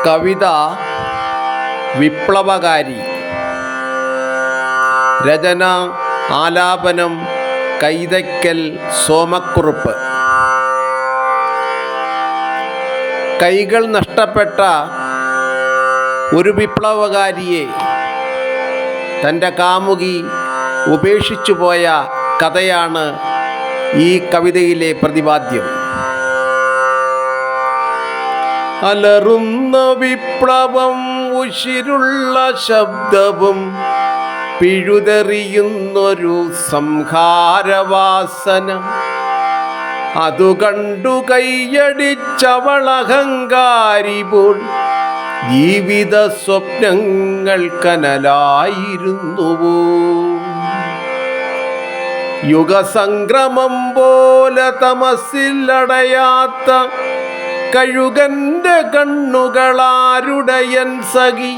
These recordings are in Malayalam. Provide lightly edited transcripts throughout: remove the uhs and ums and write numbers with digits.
കവിത വിപ്ലവകാരി. രചന ആലാപനം കൈതയ്ക്കൽ സോമക്കുറുപ്പ്. കൈകൾ നഷ്ടപ്പെട്ട ഒരു വിപ്ലവകാരിയെ തൻ്റെ കാമുകി ഉപേക്ഷിച്ചു പോയ കഥയാണ് ഈ കവിതയിലെ പ്രതിപാദ്യം. അലറുന്ന വിപ്ലവം, ഉശിരുള്ള ശബ്ദവും, പിഴുതെറിയുന്നൊരു സംഹാരവാസന, അതു കണ്ടു കൈയടിച്ചവളഹങ്കാരി പോൽ ജീവിത സ്വപ്നങ്ങൾ കനലായിരുന്നുവോ. യുഗസംക്രമം പോലെ തമസിലടയാത്ത കഴുകന്റെ കണ്ണുകളാരുടയൻ സഖി,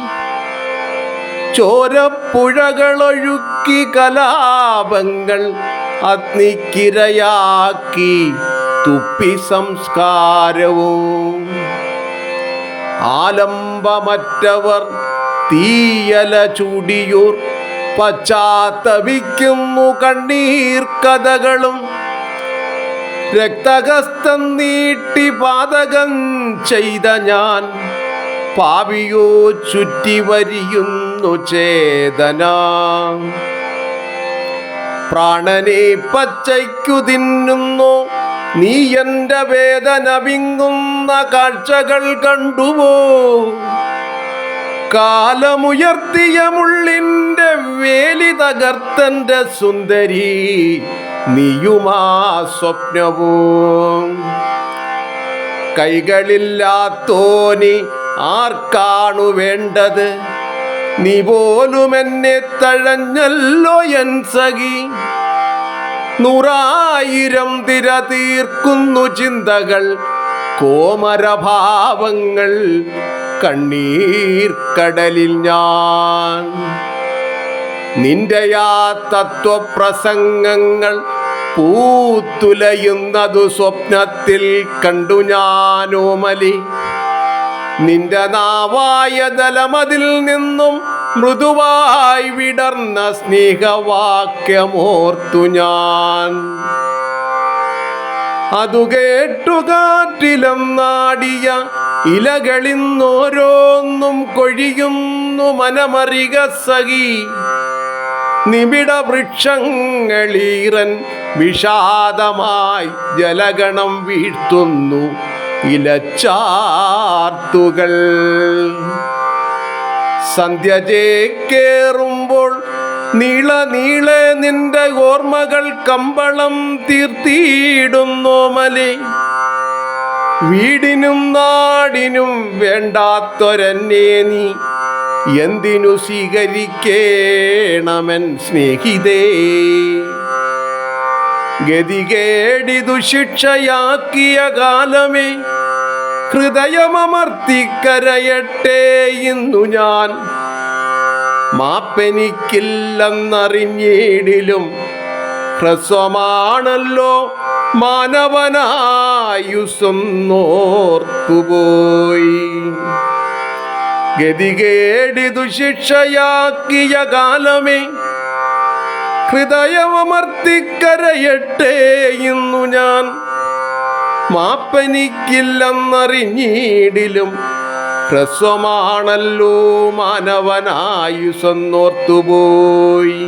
ചോരപ്പുഴകളൊഴുക്കി കലാപങ്ങൾ അഗ്നിക്കിരയാക്കി തുപ്പി സംസ്കാരവും. ആലംബമറ്റവർ തീയല ചൂടിയൂർ പശ്ചാത്തപിക്കുന്നു കണ്ണീർ കഥകളും. രക്തഹസ്തം നീട്ടി പാതകം ചെയ്ത ഞാൻ പാപിയോ ചുറ്റി വരിയുന്നു ചേതന. പ്രാണനെ പച്ചയ്ക്കു തിന്നുന്നു നീ എൻ്റെ വേദന വിങ്ങുന്ന കാഴ്ചകൾ കണ്ടുവോ. കാലമുയർത്തിയ മുള്ളിൻ്റെ വേലി തകർത്തൻ്റെ സുന്ദരി നീയുമാ സ്വപ്നവും. കൈകളില്ലാത്തോനി ആർക്കാണു വേണ്ടത്, നീ പോലും എന്നെ തഴഞ്ഞല്ലോ എൻ സഖി. 100,000 തിര തീർക്കുന്നു ചിന്തകൾ, കോമരഭാവങ്ങൾ കണ്ണീർ കടലിൽ ഞാൻ. നിന്റെ ആ തത്വപ്രസംഗങ്ങൾ പൂത്തുലയുന്നതു സ്വപ്നത്തിൽ കണ്ടു ഞാനോമലി. നിന്റെ നാവായ ദലമതിൽ നിന്നും മൃദുവായി വിടർന്ന സ്നേഹവാക്യമോർത്തു ഞാൻ. അതു കേട്ടു കാറ്റിലും നാടിയ ഇലകളിന്നോരോന്നും കൊഴിയുന്നു മനമറിക സഖി. നിബിഡ വൃക്ഷങ്ങളീറൻ വിഷാദമായി ജലഗണം വീഴ്ത്തുന്നു ഇലച്ചാർത്തുകൾ. സന്ധ്യ ചേക്കേറുമ്പോൾ നീളെ നിന്റെ ഓർമ്മകൾ കമ്പളം തീർത്തിയിടുന്നു മലേ. വീടിനും നാടിനും വേണ്ടാത്തൊരെന്നെ നീ എന്തിനു സ്വീകരിക്കേണമെൻ സ്നേഹിതേ. ഗതികേടിതു ശിക്ഷയാക്കിയ കാലമേ, ഹൃദയമമർത്തിക്കരയട്ടെ ഇന്നു ഞാൻ. മാപ്പെനിക്കില്ലെന്നറിഞ്ഞിടിലും ഹ്രസ്വമാണല്ലോ മാനവനായുസ്സൊന്നോർത്തുപോയി. ഗതികേടിതു ശിക്ഷയാക്കിയ കാലമേ, ഹൃദയമമർത്തിക്കരയട്ടെ ഇന്നു ഞാൻ. മാപ്പെനിക്കില്ലെന്നറിഞ്ഞിടിലും ഹ്രസ്വമാണല്ലോ മാനവനായുസ്സൊന്നോർത്തുപോയി.